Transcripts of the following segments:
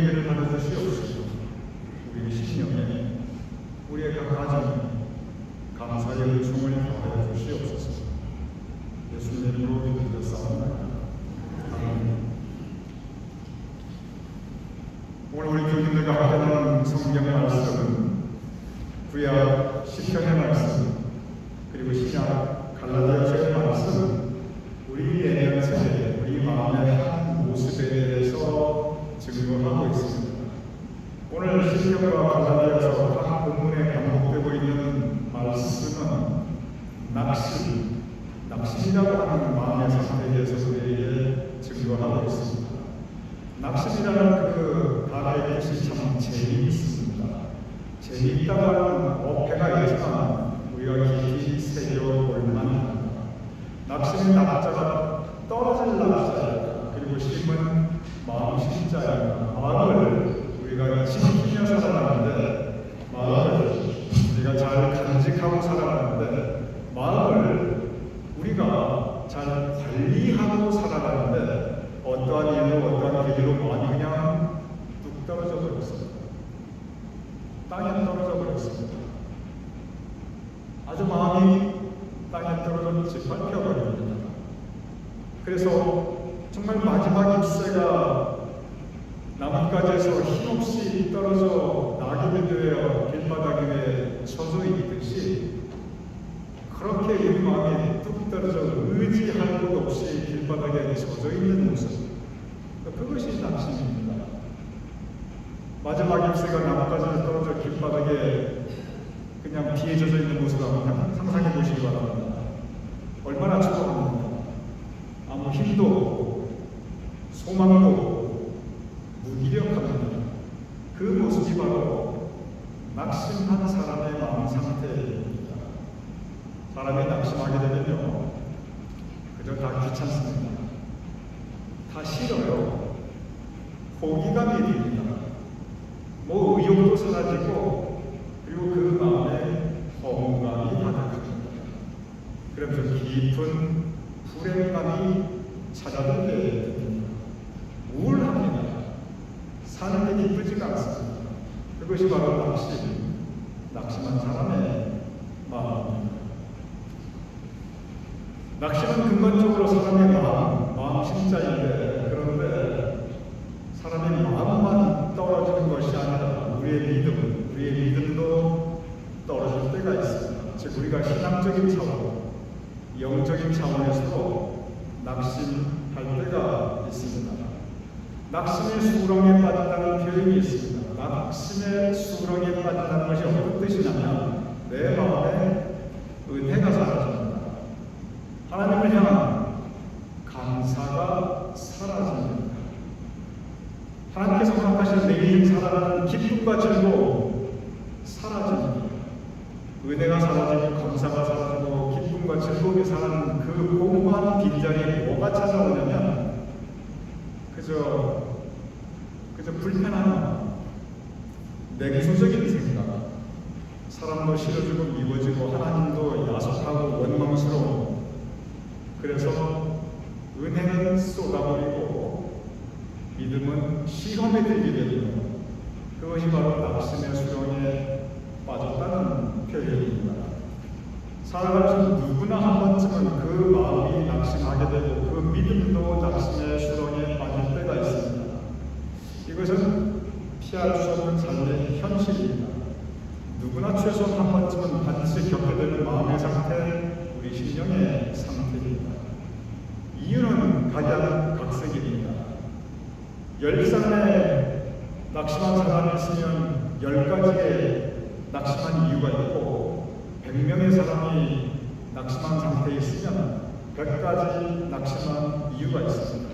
예배를 받아주시옵소서. 우리 신령에 우리의 각 가정에 감사의 은총을 더하여 주시옵소서. 예수님 이름으로 기도드렸사옵나이다. 아멘. 오늘 우리 교인들과 함께 나눈 성경 말씀은 구약 시편의 말씀, 그리고 신약 갈라디아서의 말씀, 우리 내면 세계, 우리 마음의 한 모습에 대해서 증거하고 있습니다. 오늘 시편과 갈라디아서 각 본문에 반복되고 있는 말씀은 낙심이라고 하는 마음의 상태에 대해서 우리에게 증거하고 있습니다. 낙심이라는 그 단어의 뜻이 참 재미있습니다. 재미있다고 하는 어폐가 있지만 우리가 깊이 새겨볼 만합니다. 낙심의 낙자가 떨어질 낙자야, 그리고 심은 마음 심자야. 마음을 우리가 지키며 살아가는데, 마음을 우리가 잘 간직하고 살아가는데, 마음을 우리가 잘 관리하고 살아가는데 어떠한 일로 어떠한 계기로 마음이 그냥 뚝 떨어져 버렸습니다. 땅에 떨어져 버렸습니다. 아주 마음이 땅에 떨어져 짓밟혀버립니다. 그래서 정말 마지막 잎새가 나뭇가지에서 힘없이 떨어져 낙엽이 되어 길바닥 위에 쳐져 있듯이, 그렇게 우리 마음이 뚝 떨어져 의지할 곳 없이 길바닥에 젖어 있는 모습, 그것이 낙심입니다. 마지막 잎새가 나뭇가지에 떨어져 길바닥에 그냥 비에 젖어 있는 모습을 한번 상상해 보시기 바랍니다. 얼마나 추억합니까? 아무 힘도 없고 소망도 없고 무기력합니다. 그 모습이 바로 낙심한 사람의 마음 상태입니다. 사람이 낙심하게 되면요, 그저 다 귀찮습니다. 다 싫어요. 포기감이 듭니다. 뭐 의욕도 사라지고, 그리고 그 마음에 허무감이 가득합니다. 그러면서 깊은 불행감이 찾아들게 됩니다. 우울합니다. 사는 게 기쁘지가 않습니다. 그것이 바로 낙심한 사람의 마음입니다. 낙심은 근본적으로 사람의 마음 심자인데, 그런데 사람의 마음만 떨어지는 것이 아니라 우리의 믿음도 떨어질 때가 있습니다. 즉, 우리가 신앙적인 차원, 영적인 차원에서도 낙심할 때가 있습니다. 낙심의 수렁에 빠진다는 표현이 있습니다. 낙심의 수렁에 빠진다는 것이 어떤 뜻이냐면, 내 마음에 은혜가 사라집니다. 하나님을 향한 감사가 사라집니다. 하나님께서 허락하신 내 인생 살아가는 기쁨과 즐거움 사라집니다. 은혜가 사라지고 감사가 사라지고 기쁨과 즐거움이 사라지는 그 공허한 빈자리에 뭐가 찾아오냐면 그저 불편한 마음, 냉소적인 생각, 사람도 싫어지고 미워지고 하나님도 야속하고 원망스러워. 그래서 은혜는 쏟아버리고 믿음은 시험에 들게 됩니다. 그것이 바로 낙심의 수렁에 빠졌다는 표현입니다. 살아가면서 누구나 한 번쯤은 그 마음이 낙심하게 되고 그 믿음도 낙심의 수렁에 빠질 때가 있습니다. 이것은 피할 수 없는 삶의 현실입니다. 누구나 최소한 한 번쯤은 반드시 겪게 되는 마음의 상태, 우리 신령의 상태입니다. 이유는 각양각색입니다. 10살에 낙심한 사람이 있으면 10가지의 낙심한 이유가 있고, 100명의 사람이 낙심한 상태에 있으면 100가지 낙심한 이유가 있습니다.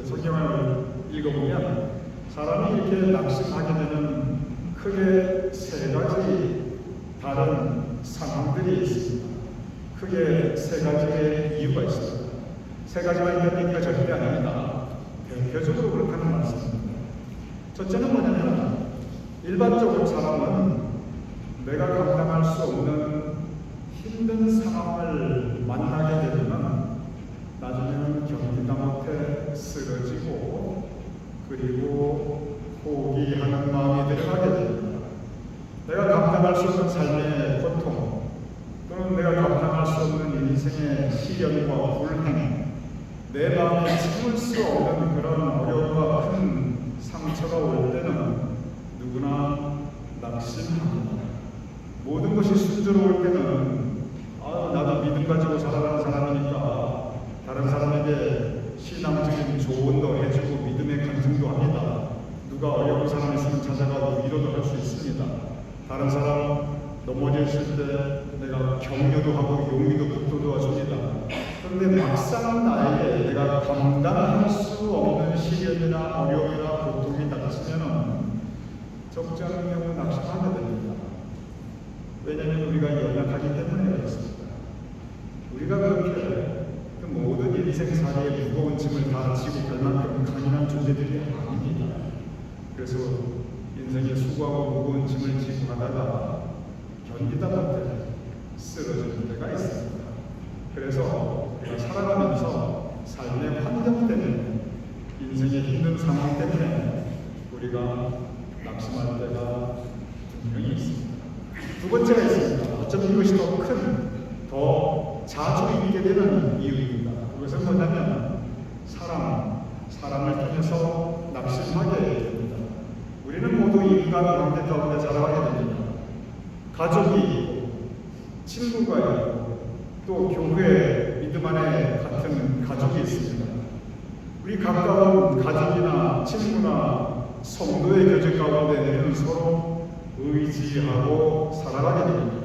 성경을 읽어보면 사람이 이렇게 낙심하게 되는 크게 3가지 다른 상황들이 있습니다. 크게 3가지의 이유가 있습니다. 3가지만 있다니까 절대 아닙니다. 대표적으로 그렇다는 말씀입니다. 첫째는 뭐냐면, 일반적으로 사람은 내가 감당할 수 없는 힘든 상황을 만나게 되면 나중에는 견디다 못해 쓰러지고, 그리고 시련과 불행, 내 마음에 참을 수 없는 그런 어려움과 큰 상처가 올 때는 누구나 낙심합니다. 모든 것이 순조로울 때는 나도 믿음 가지고 살아가는 사람이니까 다른 사람에게 신앙적인 조언도 해주고 믿음의 간증도 합니다. 누가 어려운 사람 있으면 찾아가 위로도 할 수 있습니다. 다른 사람 넘어졌을 때 내가 격려도 하고 용기도 북돋워 줍니다. 그런데 막상 나에게 내가 감당할 수 없는 시련이나 어려움이나 고통이 닥치면 적절한 경우 낙심하게 됩니다. 왜냐하면 우리가 연약하기 때문에 그렇습니다. 우리가 그렇게 그 모든 인생살이의 무거운 짐을 다 지고 갈 만큼 강인한 존재들이 아닙니다. 그래서 인생의 수고하고 무거운 짐을 지고 가다가 견디다 못해 쓰러지는 때가 있습니다. 그래서 우리가 살아가면서 삶의 환경 때문에 인생의 힘든 상황 때문에 우리가 낙심할 때가 분명히 있습니다. 두 번째가 있습니다. 어쩌면 이것이 더 자주 있게 되는 이유입니다. 그것은 뭐냐면 사람을 통해서 낙심하게 됩니다. 우리는 모두 인간 관계 가운데 살아가게 됩니다. 가족이 있고 친구가 있고 또 교회 믿음 안에 같은 가족이 있습니다. 우리 가까운 가족이나 친구나 성도의 교제 가운데 우리는 서로 의지하고 살아가게 됩니다.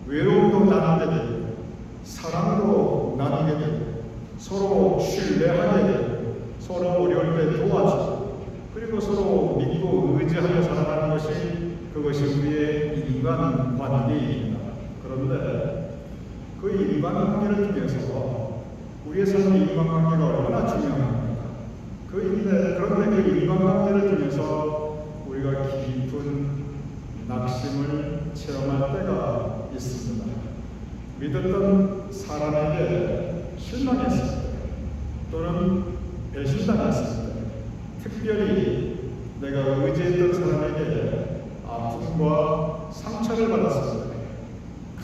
외로움도 나누게 되고 사랑도 나누게 되고 서로 신뢰하게 되고 서로 어려울 때 도와주고 그리고 서로 믿고 의지하며 살아가는 그것이 우리의 인간 관계입니다. 그런데 그 인간 관계를 통해서 우리의 삶의 인간 관계가 얼마나 중요합니까? 그런데 그 인간 관계를 통해서 우리가 깊은 낙심을 체험할 때가 있습니다. 믿었던 사람에게 실망했을 때 또는 배신당했을 때 특별히 내가 의지했던 사람에게 아픔과 상처를 받았을 때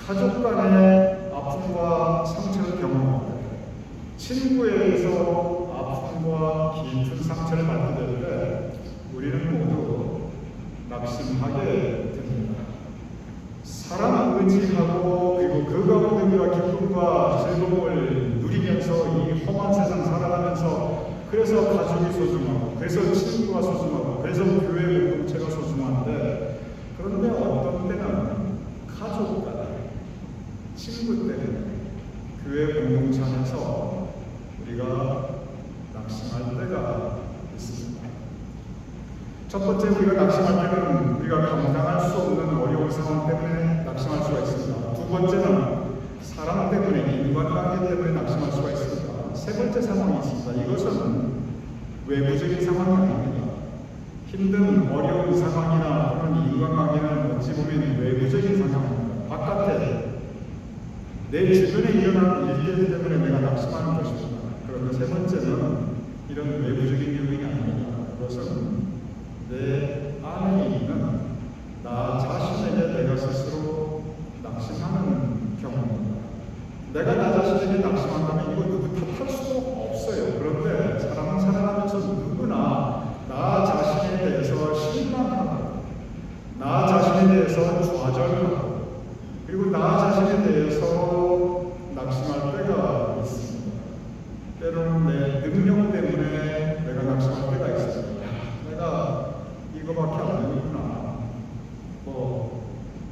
가족 간의 아픔과 상처를 경험할 때 친구에게서 아픔과 깊은 상처를 받게 될 때 우리는 모두 낙심하게 됩니다. 사람 의지하고 그리고 그 가운데 우리가 기쁨과 즐거움을 누리면서 이 험한 세상 살아가면서 그래서 가족이 소중하고 그래서 친구가 소중하고 그래서 교회 공동체가 소중한데 그런데 어떤 때는 가족 때문에 친구 때문에 교회 공동체 안에서 우리가 낙심할 때가 있습니다. 첫 번째 우리가 낙심할 때는 우리가 감당할 수 없는 어려운 상황 때문에 낙심할 수가 있습니다. 두 번째는 사랑 때문에 인간관계 때문에 낙심할 수가 있습니다. 세 번째 상황이 있습니다. 이것은 외부적인 상황이 아닙니다. 힘든 어려운 상황이나 또는 인간관계는 어찌 보면 외부적인 상황입니다. 바깥에 내 주변에 일어나는 일들 때문에 내가 낙심하는 것입니다. 그런데 세 번째는 이런 외부적인 요인이 아닙니다. 그것은 내 안에 있는 나 자신에게 내가 스스로 낙심하는 경우입니다. 내가 나 자신에게 낙심한다면 이거 누구 탓할 수도 없어요. 그런데 사람은 살아가면서 누구나 나 자신에 대해서 실망하고 나 자신에 대해서 좌절하고 그리고 나 자신에 대해서 낙심할 때가 있습니다. 때로는 내 능력 때문에 내가 낙심할 때가 있습니다. 내가 이거밖에 안 되는구나.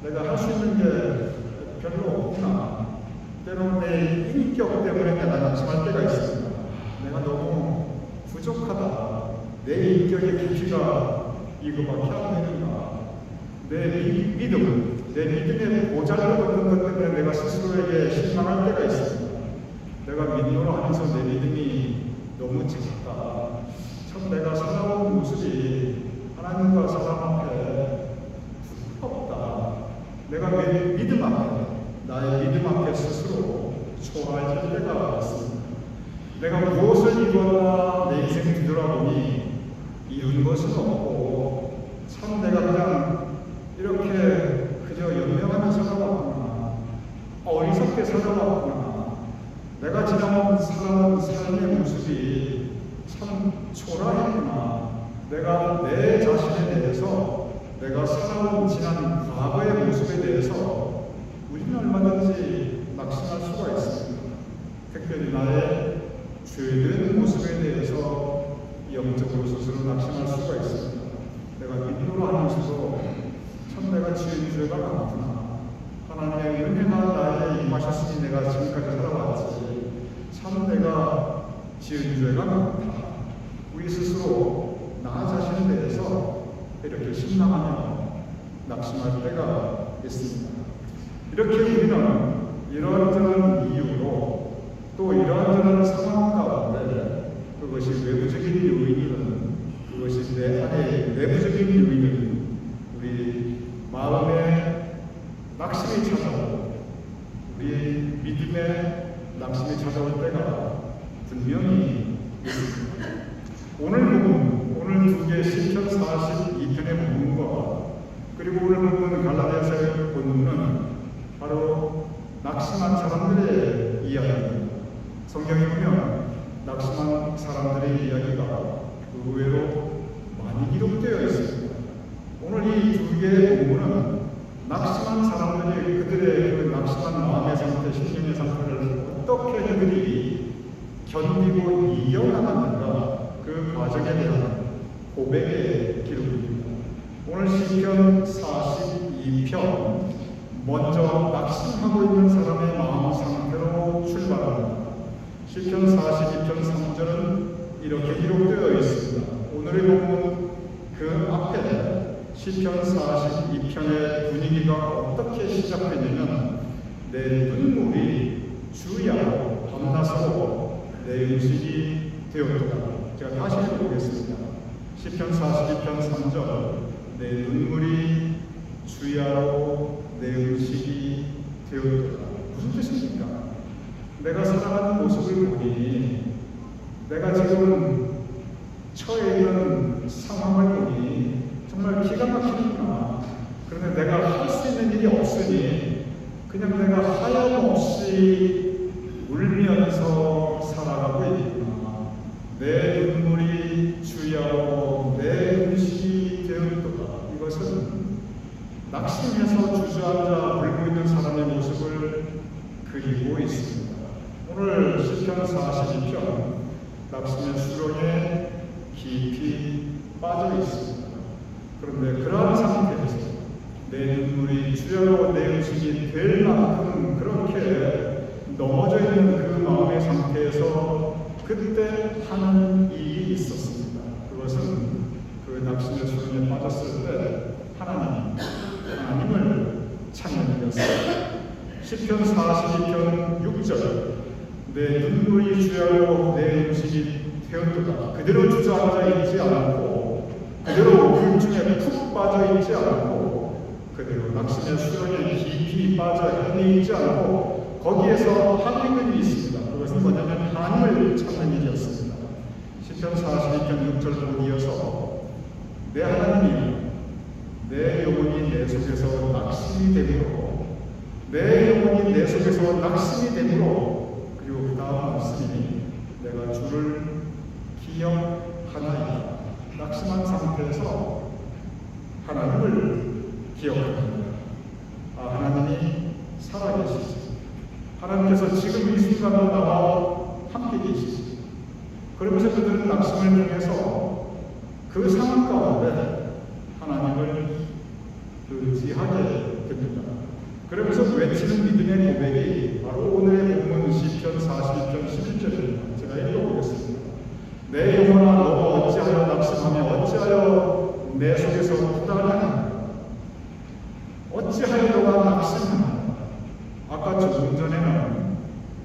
내가 할 수 있는 게 별로 없구나. 때로는 내 인격 때문에 내가 낙심할 때가 있습니다. 내가 너무 부족하다. 내 인격의 깊이가 이거밖에 안 되는가. 내 믿음의 모자를 걷는 것 때문에 내가 스스로에게 실망할 때가 있습니다. 내가 믿노라 하면서 내 믿음이 너무 작다. 참 내가 살아온 모습이 하나님과 사람 앞에 부끄럽다. 내가 내 믿음 앞에 나의 믿음 앞에 스스로 초라해질 때가 있습니다. 내가 무엇을 이루었나 내 인생 뒤돌아보니 이룬 것은 없고 참 내가 그냥 이렇게 그저 연명하며 살아왔구나. 어리석게 살아왔구나. 내가 지금 살아온 삶의 모습이 참 초라했구나. 내가 내 자신에 대해서, 내가 살아온 지난 과거의 모습에 대해서 우리는 얼마든지 낙심할 수가 있습니다. 특별히 나의 죄된 모습에 대해서 영적으로 스스로 낙심할 수가 있습니다. 내가 믿노라 하면서도 참 내가 지은 죄가 많구나. 하나님의 은혜가 나에게 임하셨으니 내가 지금까지 살아왔지. 참 내가 지은 죄가 많다. 우리 스스로 나 자신에 대해서 이렇게 실망하며 낙심할 때가 있습니다. 이렇게 우리는 이런저런 이유로 또 이런저런 상황 가운데 그것이 외부적인 요인이든 그것이 내 안의 내부적인 요인이든 우리 마음에 낙심이 찾아오고 우리 믿음에 낙심이 찾아올 때가 분명히 있습니다. 오늘 두 개의 시편 42편의 본문과 그리고 오늘 본문 갈라디아서의 본문은 바로 낙심한 사람들의 이야기입니다. 성경에 보면 낙심한 사람들의 이야기가 의외로 많이 기록되어 있습니다. 오늘 이 두 개의 본문은 낙심한 사람들이 그들의 그 낙심한 마음의 상태, 심령의 상태를 어떻게 그들이 견디고 이겨나갔는가 그 과정에 대한 고백의 기록입니다. 오늘 시편 42편 먼저 낙심하고 있는 사람의 마음 상태로 출발합니다. 시편 42편 3절은 이렇게 기록되어 있습니다. 오늘의 본문 그 앞에 시편 42편의 분위기가 어떻게 시작되냐면 내 눈물이 주야로 밤낮으로 내 음식이 되었도다. 제가 다시 읽어보겠습니다. 시편 42편 3절 내 눈물이 주야로 내 음식이 되었도다. 무슨 뜻입니까? 내가 살아가는 모습을 보니 내가 지금 처해 있는 상황을 보니 정말 기가 막히구나. 그런데 내가 할 수 있는 일이 없으니 그냥 내가 하염없이 울면서 살아가고 있구나. 내 눈물이 주야로 내 음식이 되었도다. 이것은 낙심해서 주저앉아 울고 있는 사람의 모습을 그리고 있습니다. 오늘 시편 42편 낙심의 수렁에 깊이 빠져 있습니다. 그런데 그러한 상태에서 내 눈물이 주야로 내 음식이 될 만큼 그렇게 넘어져 있는 그 마음의 상태에서 그때 하는 일이 있었습니다. 그것은 그 낙심의 수렁에 빠졌을 때 하나님을 찾는 일이었습니다. 시편 42편 6절 내 눈물이 주야로 내 음식이 되었도다. 그대로 주저앉아 있지 않고 그대로 불중에 푹 빠져 있지 않고 그대로 낙심의 수렁에 깊이 빠져 헤매있지 않고 거기에서 하나님이 있습니다. 그것은 뭐냐면 하나님을 찾는 일이었습니다. 시편 42편 6절 곧 이어서 내 하나님이 내 영혼이 내 속에서 낙심이 되므로 내 영혼이 내 속에서 낙심이 되므로 그리고 그 다음 말씀이 내가 주를 기억하나이다. 낙심한 상태에서 하나님을 기억합니다. 하나님이 살아계시지. 하나님께서 지금 이 순간도 나와 함께 계시지. 그러면서 그들은 낙심을 통해서 그 상황 가운데 하나님을 의지하게 됩니다. 그러면서 외치는 믿음의 고백이 바로 오늘의 본문 시편 42편 11절입니다. 제가 읽어보겠습니다. 내 영혼아 너가 어찌하여 낙심하며 어찌하여 내 속에서 불안하냐. 어찌하여 너가 낙심하냐. 아까 조금 전에는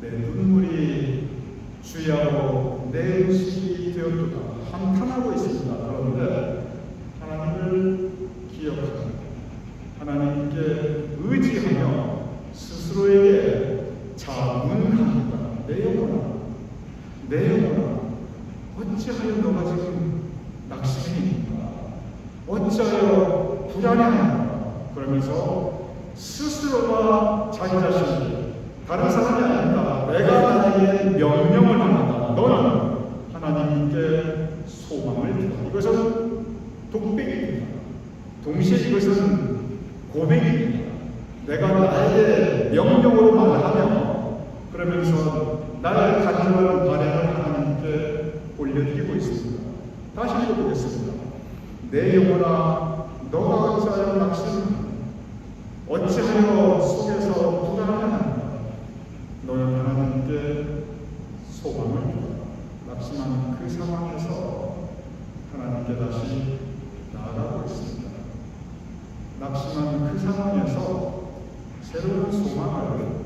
내 눈물이 주야로 내 음식이 되었도다 한탄하고 있습니다. 그런데 하나님을 기억합니다. 하나님께 의지하며 스스로에게 자문합니다. 내 영혼아 어찌하여 너가 지금 낙심이 있는가? 어찌하여 불안해하는가? 그러면서 스스로가 자기 자신을 다른 사람이 아닙니다. 내가 나에게 명령을 합니다. 너는 하나님께 소망을 두라. 이것은 독백입니다. 동시에 이것은 고백입니다. 내가 나에게 명령으로 말하며 그러면서 나의 간절한 바람을 하나님께 올려드리고 있습니다. 다시 읽어보겠습니다. 내 영혼아 너가 어찌하여 낙심하느냐 어찌하여 속에서 불안하느냐 너는 하나님께 소망을 두라. 낙심한 그 상황에서 하나님께 다시 나아가고 있습니다. 낙심한 그 상황에서 새로운 소망을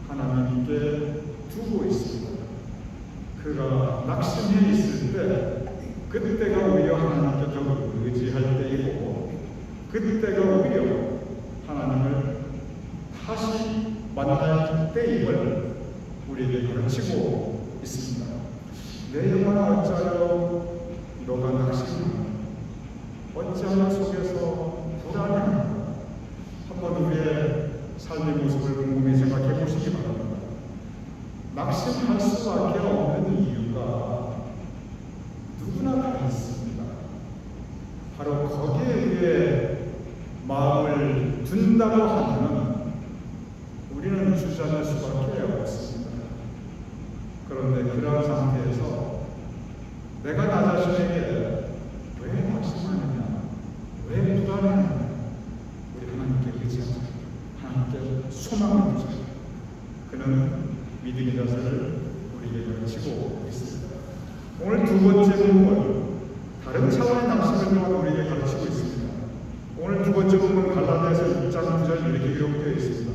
하나님께 두고 있습니다. 그가 낙심해 있을 때 그때가 오히려 하나님께 더 의지할 때이고 그때가 오히려 하나님을 다시 만날 때임을 우리에게 가르치고 있습니다. 내 영혼아 어찌하여 너가 낙심하느냐 어찌하여 속에서 불안해하느냐 한번 우리의 삶의 모습을 곰곰이 생각해 보시기 바랍니다. 낙심할 수밖에 없는 이유가 누구나 다 있습니다. 바로 거기에 우리의 마음을 둔다고 하면 우리는 주저할 수밖에 없습니다. 그런데 그런 상태에서 내가 나 자신에게 왜 낙심하느냐 왜 불안해하느냐 우리 하나님께 의지하자. 하나님께 소망을 두자. 그는 믿음의 자세를 우리에게 가르치고 있습니다. 오늘 두 번째 부분 다른 차원의 낙심을 또한 우리에게 가르치고 있습니다. 오늘 두 번째 부분 갈라디아서 6장 9절 이렇게 기록되어 있습니다.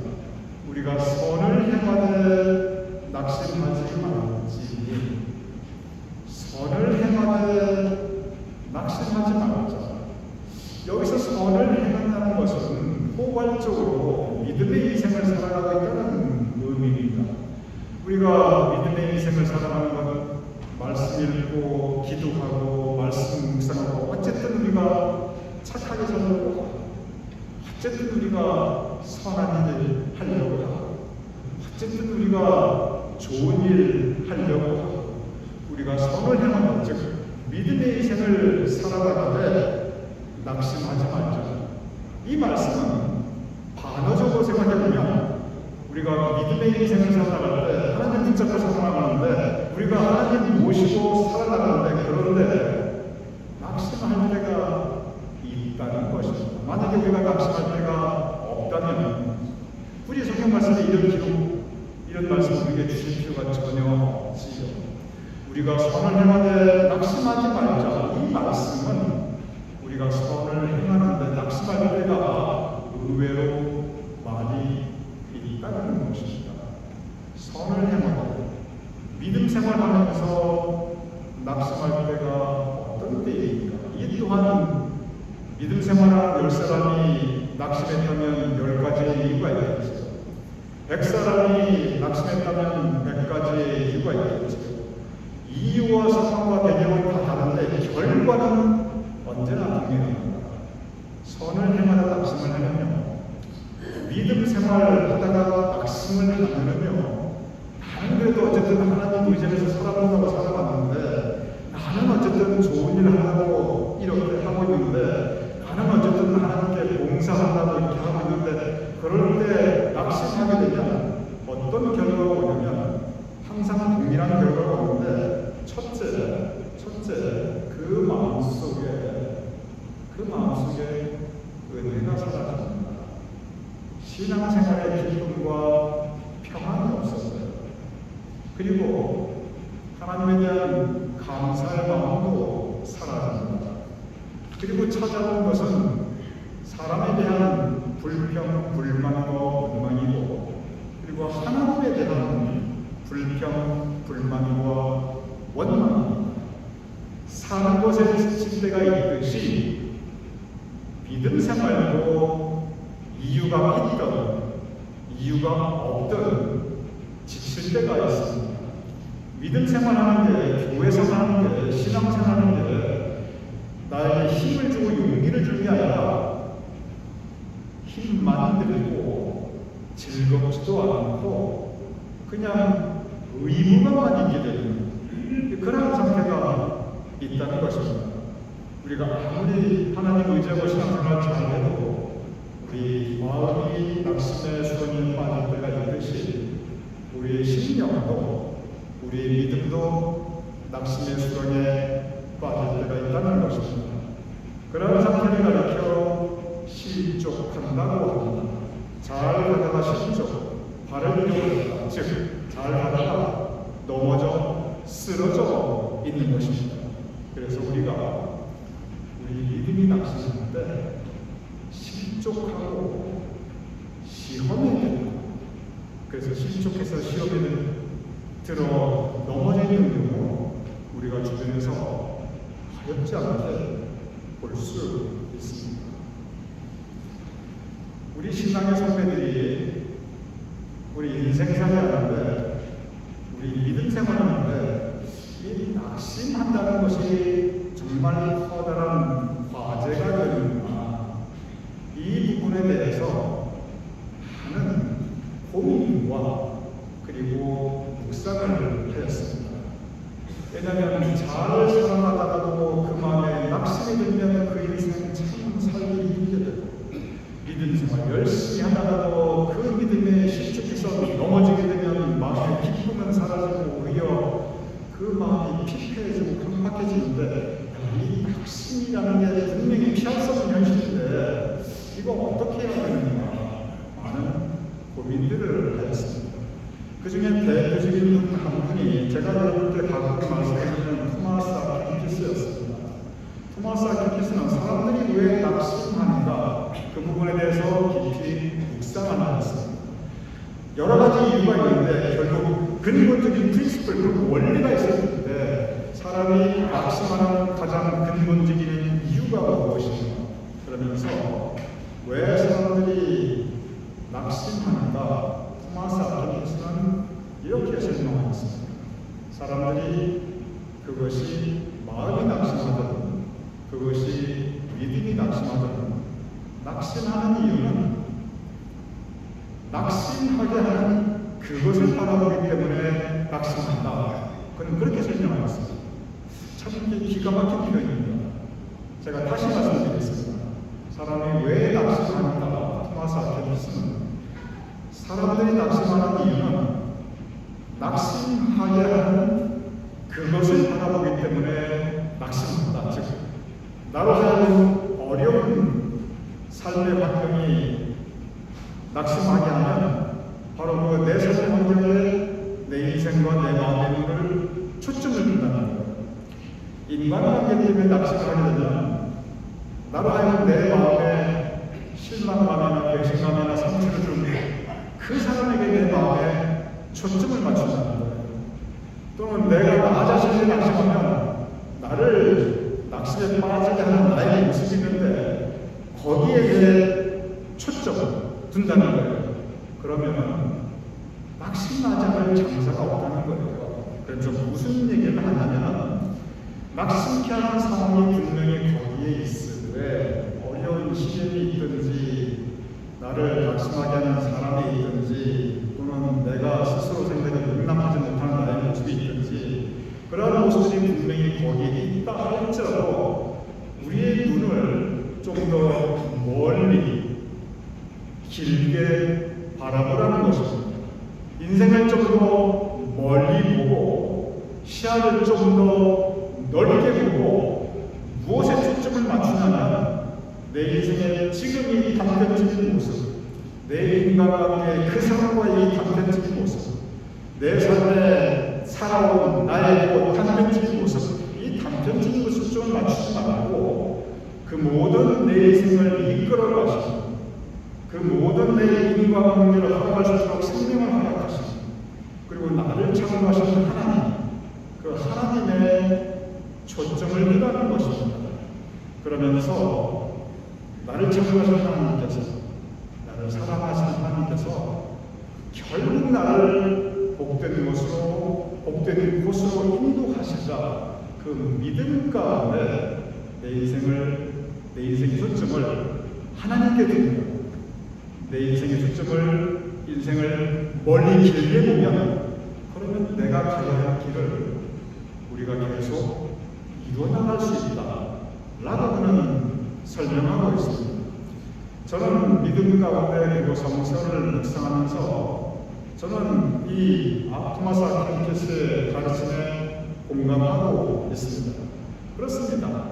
우리가 선을 행하되 낙심하지 말지니 선을 행하되 낙심하지 말자. 여기서 선을 행한다는 것은 포괄적으로 믿음의 인생을 살아가고 있다는 의미입니다. 우리가 믿음의 인생을 살아가는 건 말씀 읽고 기도하고 말씀 묵상하고 어쨌든 우리가 착하게 살려고 하고 어쨌든 우리가 선한 일 하려고 하고 어쨌든 우리가 좋은 일 하려고 하고 우리가 선을 행하는 즉 믿음의 인생을 살아가는데 낙심하지 말자. 이 말씀은 반어적으로 생각해보면 우리가 믿음의 인생을 살아갈 때 하나님 붙잡고 살아가는데 우리가 하나님 모시고 살아가는데 그런데 낙심할 때가 있다는 것입니다. 만약에 우리가 낙심할 때가 없다면 우리 성경 말씀에 이런 말씀을 우리에게 주실 필요가 전혀 없지요. 우리가 선을 행하되 낙심하지 말자. 이 말씀은 우리가 선을 행하는데 낙심할 때가 의외로 많이 있다는 것입니다. 선을 행하고 믿음 생활하면서 낙심할 때가 어떤 때입니까? 이 또한 믿음 생활하는 10사람이 낙심했다면 10가지의 이유가 있겠죠. 100사람이 낙심했다면 100가지의 이유가 있겠죠. 이유와 상황과 배경은 다 다른데 결과는 언제나 동일합니다. 선을 행하다 낙심을 하면요. 믿음 생활을 하다가 낙심을 하면요. 나는 그래도 어쨌든 하나님 의지해서 살아본다고 살아봤는데 나는 어쨌든 좋은 일 하려고 이렇게 하고 있는데 나는 어쨌든 하나님께 봉사한다고 이렇게 하고 있는데 그럴 때 낙심하게 되면 어떤 결과가 오냐면 항상 동일한 결과가 오는데 첫째 그 마음속에 은혜가 사라집니다. 신앙생활의 기쁨과 평안이 없었어요. 그리고 하나님에 대한 감사의 마음도 사라집니다. 그리고 찾아온 것은 사람에 대한 불평, 불만과 원망이고 그리고 하나님에 대한 불평, 불만과 원망입니다. 사는 곳에 지칠 때가 있듯이 믿음 생활도 이유가 있든 이유가 없든 지칠 때가 있습니다. 믿음 생활하는 게, 교회 생활하는 게, 신앙 생활하는 게 나에게 힘을 주고 용기를 주는 게 아니라 힘만 들고 즐겁지도 않고 그냥 의무감만 있게 되는 그런 상태가 있다는 것입니다. 우리가 아무리 하나님 의지하고 신앙생활 잘해도 우리 마음이 낙심의 수렁에 빠질 때가 있듯이 우리의 심령도 우리의 믿음도 낙심의 수렁에 빠질 때가 있다는 것입니다. 그런 상태를 가리켜 실족한다고 합니다. 잘 가다가 실족, 발을 잃어버렸다. 즉, 잘 가다가 넘어져 쓰러져 있는 것입니다. 그래서 우리가 우리 믿음이 낙심할 때 실족하고 시험에 들다. 그래서 실족해서 시험에 들어 넘어져 있는 경우 우리가 주변에서 가렵지 않게 볼 수 있습니다. 우리 신앙의 선배들이 우리 인생살이 하는데 우리 믿음 생활하는데 이 낙심한다는 것이 정말 커다란 과제가 되는구나. 이 부분에 대해서 하는 고민과 그리고 묵상을 하였습니다. 왜냐하면 잘 살아가다가도 그 마음에 낙심이 들면 그 인생 참 살기 힘들게 되고 믿음 생활 열심히 하다가도 그 믿음에 실족해서 넘어지게 되면 마음의 기쁨은 사라지고 오히려 그 마음이 피폐해지고 강박해지는데 이 낙심이라는 게 분명히 피할 수 없는 현실인데 이거 어떻게 해야 되는가 많은 고민들을 하였습니다. 그 중에 대표적인 한 분이 제가 배울 때 가끔 말씀드리는 토마스 아퀴나스였습니다. 토마스 아퀴나스는 사람들이 왜 낙심하는가 그 부분에 대해서 깊이 묵상을 하였습니다. 여러 가지 이유가 있는데 결국 근본적인 프린시플, 그 원리가 있었을 때 사람이 낙심하는 가장 근본적인 이유가 무엇인가 그러면서 왜 사람들이 낙심하는가 토마스 아퀴나스는 이렇게 설명하였습니다. 사람들이 그것이 마음이 낙심하든 그것이 믿음이 낙심하든 낙심하는 이유는 낙심하게 하는 그것을 바라보기 때문에 낙심한다. 그는 그렇게 설명하였습니다. 참 기가 막힌 표현입니다. 제가 다시 말씀드리겠습니다. 사람이 왜 낙심하는가? 토마스 아퀴나스는 사람들이 낙심하는 이유는 낙심하게 하는 그것을 바라보기 때문에 낙심한다. 즉, 나로 하여금 어려운 삶의 환경이 낙심하게 하면 바로 그 내 삶의 환경에 내 인생과 내 마음의 눈을 초점을 둔다는 거예요. 인간관계 때문에 낙심하게 되면 나로 하여금 내 마음에 실망감이나 배신감이나 상처를 주는 그 사람에게 내 마음에 초점을 맞춘다는 거예요. 또는 내가 나 자신을 낙심하면 나를 낙심에 빠지게 하는 나의 모습이 있는데 거기에 대해 초점을 둔다는 거예요. 그러면 낙심하지 않을 장사가 없다는 거예요. 그래서 무슨 얘기를 하냐면 낙심케 하는 상황이 분명히 거기에 있으되 어려운 시련이 있든지 나를 낙심하게 하는 사람이 있든지 또는 내가 스스로 생각해 용납하지 못하는 나의 모습이 있든지 그런 모습들이 분명히 거기에 있다 할지라도 우리의 눈을 좀 더 멀리 길게 바라보라는 것입니다. 인생을 좀 더 멀리 보고 시야를 좀 더 넓게 보고 무엇에 초점을 맞추냐면 내 인생의 지금이 단편적인 모습, 내 인간관계의 그 사람과의 이 단편적인 모습, 내 삶에 살아온 나의 단편적인 모습, 이 단편적인 것을 초점을 맞추지 말고 그 모든 내 인생을 이끌어 가시고 그 모든 내 인간관계를 허락할수록 생명을 허락하시고 그리고 나를 창조하신 하나님, 그 하나님의 초점을 두라는 것입니다. 그러면서 나를 창조하신 하나님께서 나를 사랑하시는 하나님께서 결국 나를 복된 곳으로 인도하시자 그 믿음 가운데 내 인생의 초점을 하나님께 두는 내 인생의 초점을 인생을 멀리 길게 보면 바로 그러면 내가 가야 할 길을 우리가 계속 이루어나갈 수 있다 라고 그는 설명하고 있습니다. 저는 믿음 가운데 그리고 성서를 묵상하면서 저는 이 토마스 아퀴나스의 가르침에 공감하고 있습니다. 그렇습니다.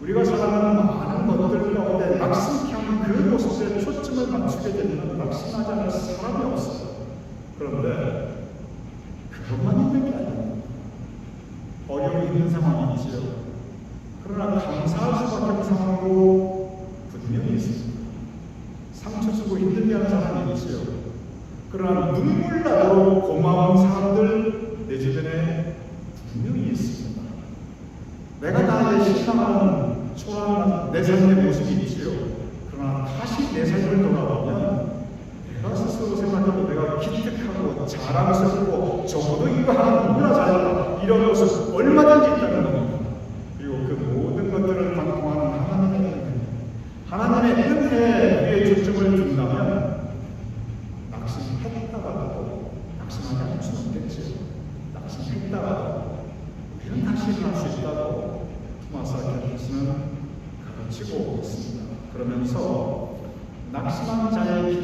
우리가 살아가는 많은 것들 가운데 낙심한 그 모습에 초점을 맞추게 되면 낙심하지 않을 사람이 없어요. 그런데 그것만 있는 게 아닙니다. 어려움이 있는 상황이 있지요. 그러나 감사할 수밖에 없는 상황도 분명히 있습니다. 상처 주고 힘들게 하는 사람이 있지요. 그러나 눈물 나도 고마운 사람들 내 주변에 분명히 있습니다. 내가 나의 실망하는 초라한 내 삶의 모습이 있지요. 그러나 다시 내 삶을 돌아보면 내가 스스로 생각해도 내가 기특하고 자랑스럽고 저도 이거 하나 너무나 잘했다 이런 모습 얼마든지 있다는 겁니다. 그리고 그 모든 것들을 관통하는 하나님의 은혜에 우리의 초점을 준다면 낙심했다가도 낙심하지 않을 수는 없겠지요. 낙심했다가도 우리는 다시 일어날 수 있다고 토마스 아퀴나스는 가르치고 있습니다. 그러면서 낙심한 자의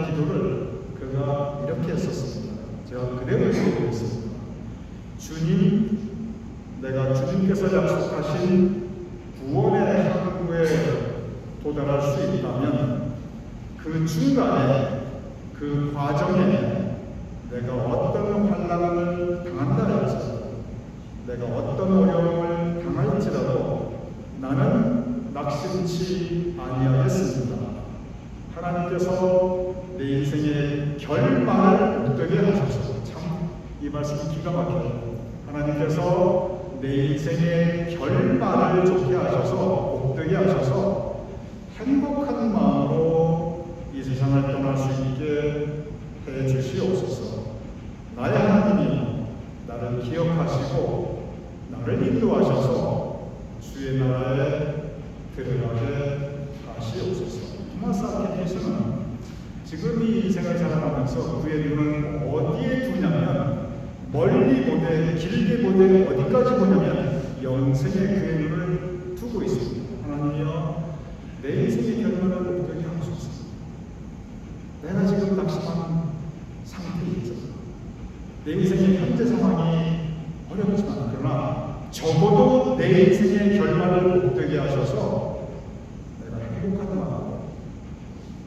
기도를 그가 이렇게 했었습니다. 제가 그대로 읽어보겠습니다. 주님, 내가 주님께서 약속하신 구원의 항구에 도달할 수 있다면 그 중간에 그 과정에 내가 어떤 환난을 당한다 할지라도 내가 어떤 어려움을 당할지라도 나는 낙심치 아니하겠습니다. 하나님께서 내 인생의 결말을 복되게 하셔서 참 이 말씀이 기가 막혀요. 하나님께서 내 인생의 결말을 좋게 하셔서 복되게 하셔서 행복한 마음으로 이 세상을 떠날 수 있게 해 주시옵소서. 나의 하나님이 나를 기억하시고 나를 인도하셔서 주의 나라에 들어가게 하시옵소서. 토마스 아퀴나스는 지금 이 인생을 살아가면서 그의 눈은 어디에 두냐면 멀리 보되 길게 보되 어디까지 보냐면 영생에 그의 눈을 두고 있습니다. 하나님이여 내 인생의 결말을 복되게 하소서. 내가 지금 낙심한 상태에 있어서 내 인생의 현재 상황이 어렵지만 그러나 적어도 내 인생의 결말을 복되게 하셔서 내가 행복한 마음으로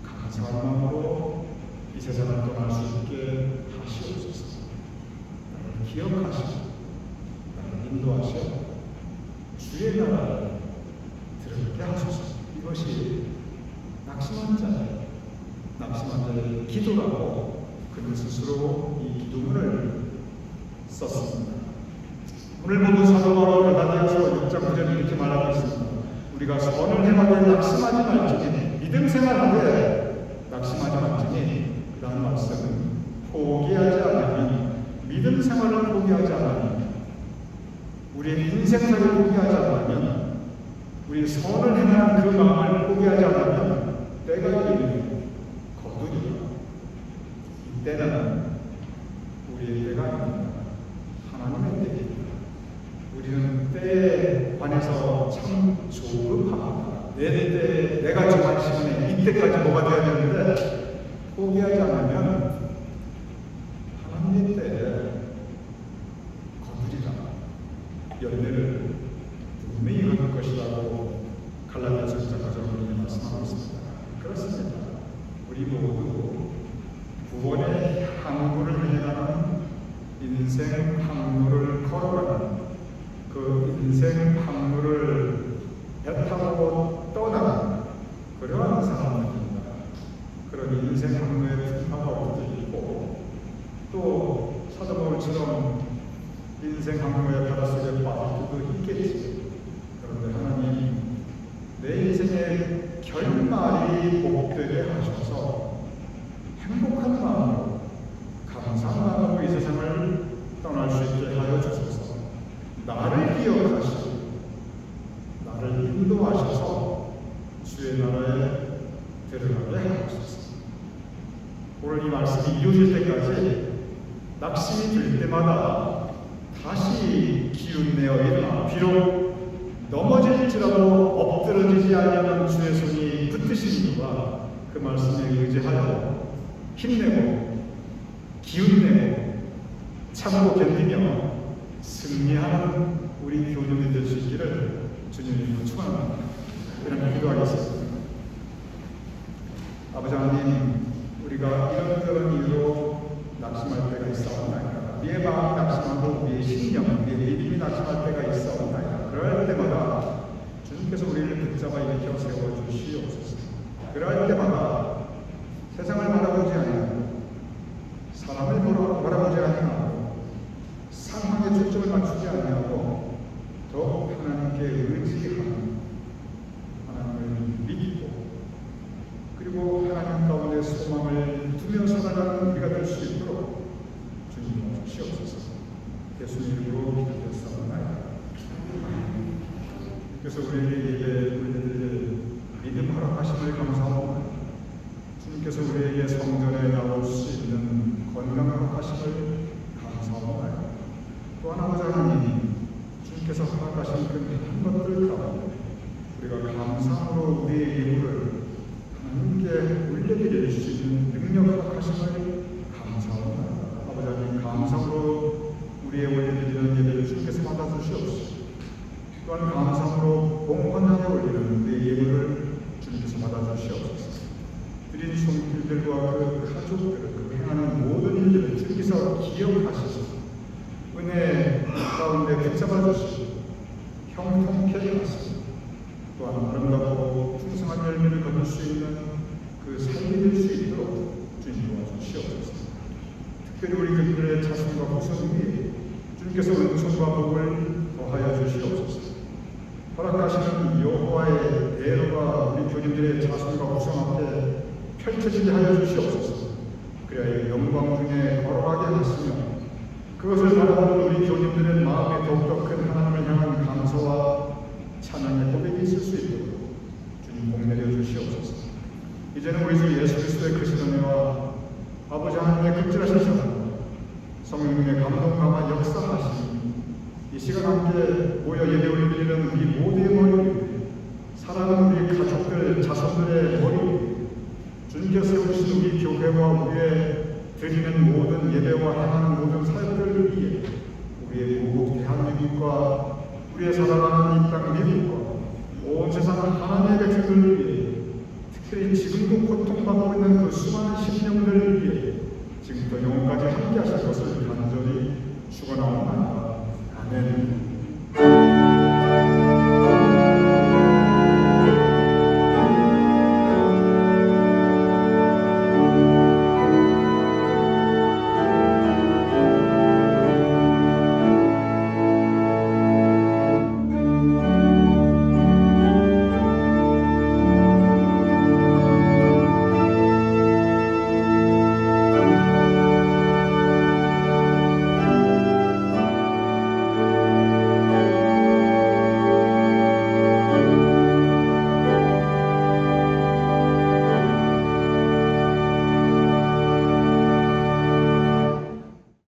감사한 마음으로 이 세상을 떠날 수 있게 하시옵소서. 나를 기억하시고 나를 인도하시어 주의 나라를 들어가게 하소서. 이것이 낙심한 자의 기도라고 그는 스스로 이 기도문을 썼습니다. 오늘 보는 사도 바울 갈라디아서 6장 9절에 이렇게 말하고 있습니다. 우리가 선을 행하되 낙심하지 말지니 믿음 생활하되 낙심하지 말지니 그 다음 말씀은 포기하지 않으면 믿음 생활을 포기하지 않으면 우리의 인생사를 포기하지 않으면 우리 선을 행하는 그 마음을 포기하지 않으면 때가 이르면 거두리라. 이때는 우리의 때가 아닙니다. 하나님의 때입니다. 우리는 때에 관해서 참 조급합니다. 내가 정한 시간에 이때까지 뭐가 돼야 되는데 포기하지 않으면 하나님의 때에 거두리라. 열매를 분명히 거둘 것이라고 갈라디아서 1장 9절에 말씀하고 있습니다. 그렇습니다. 우리 모두 구원의 항구를 향해가는 인생 항로를 걸어가는 그 인생 항로를 배 타고 떠나는 그러한 사람들입니다. 그런 인생 항로에 풍파가 올 때도 있고 또 사도 바울처럼 인생 항로의 바닷속에 빠질 때도 있겠지. 그런데 하나님 내 인생의 결말이 복되게 하셔서 행복한 마음으로 감사한 마음으로 이 세상을 떠날 수 있게 하여 주소서. 나를 기억하시고 나를 인도하셔서 주의 나라에 들어가게 하옵소서. 오늘 이 말씀이 이루어질 때까지 낙심이 들 때마다 다시 기운내어 일어나 비록 넘어질지라도 엎드러지지 않으면 주의 손이 붙드신 이유가 그 말씀에 의지하여 힘내고 기운내고 참고 견디며 승리하는 우리 교인이 될 수 있기를 주님으로 축원합니다. 그럼 기도하겠습니다. 아버지 하나님, 우리가 이런저런 이유로 낙심할 때가 있사옵나이다. 우리의 마음이 낙심하고 우리의 신령, 우리의 믿음이 낙심할 때가 있사옵나이다. 그럴 때마다 주님께서 우리를 붙잡아 일으켜 세워주시옵소서. 그럴 때마다 세상을 바라보지 아니하고 사람을 바라보지 아니하고 상황에 초점을 맞추지 아니하고 더욱 하나님께 의지하는, 하나님을 믿고 그리고 하나님 가운데 소망을 두며 살아가는 우리가 될 수 있도록 주님 주시옵소서. 예수님 이름으로 기도드렸사옵나이다. 그래서 우리에게 믿음 허락하심을 감사합니다. 주님께서 우리에게 성전에 나올 수 있는 건강 허락하심을 감사합니다. 또한 아버지 하나님, 주님께서 허락하신 그 모든 것들 가운데 우리가 감사함으로 우리의 예물을 하나님께 올려드릴 수 있는 능력을 허락하심을 감사합니다. 아버지 하나님, 감사함으로 우리의 올려드리는 예배를 주님께서 받아주시옵소서. 또한 감사함으로 봉헌하여 올리는 우리의 예물을 주님께서 받아주시옵소서. 드린 손길들과 그 가족들을 그 행하는 모든 일들을 주님께서 기억하시소서. 은혜 가운데 붙잡아 주시고 형통케 하시고 또한 아름답고 풍성한 열매를 거둘 수 있는 그 삶이 될 수 있도록 주님 도와주시옵소서. 특별히 우리 그들의 자손과 후손이 주님께서 은총과 복을 더하여 주시옵소서. 허락하시는 여호와의 대로가 우리 교님들의 자손과 후손 앞에 펼쳐지게 하여 주시옵소서. 그래야 영광 중에 걸어가게 하시며 그것을 바라보는 우리 교님들의 마음에 더욱더 큰 하나님을 향한 감사와 찬양의 고백이 있을 수 있도록 주님 복 내려 주시옵소서. 이제는 우리 주 예수 그리스도의 크신 은혜와 아버지 하나님의 극진하신 사랑, 성령님의 감동 감화 역사하시니 이 시간 함께 모여 예배 올리는 우리 모두의 머리 위에, 사랑하는 우리 가족들, 자손들의 머리 위에 주님께서 세우신 우리 교회와 우리의 드리는 모든 예배와 행하는 모든 사역들